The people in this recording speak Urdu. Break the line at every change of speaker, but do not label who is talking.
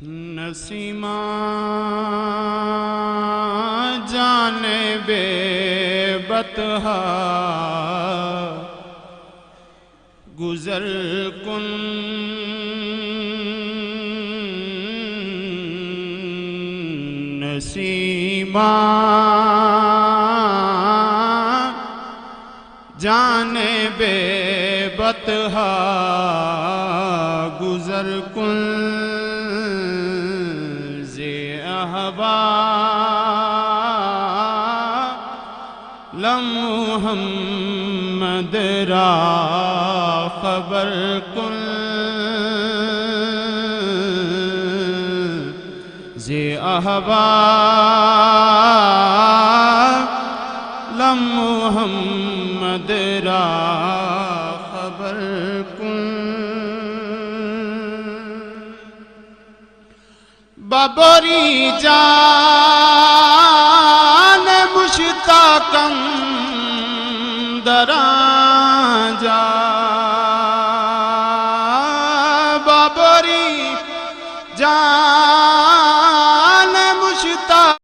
نسیمہ جانب بطحا گزر کن نسیمہ جانب بطحا گزر کن محمد را خبر کن زی احوال محمد را خبر کن بابری جان مشتاقم دران جا بابری جان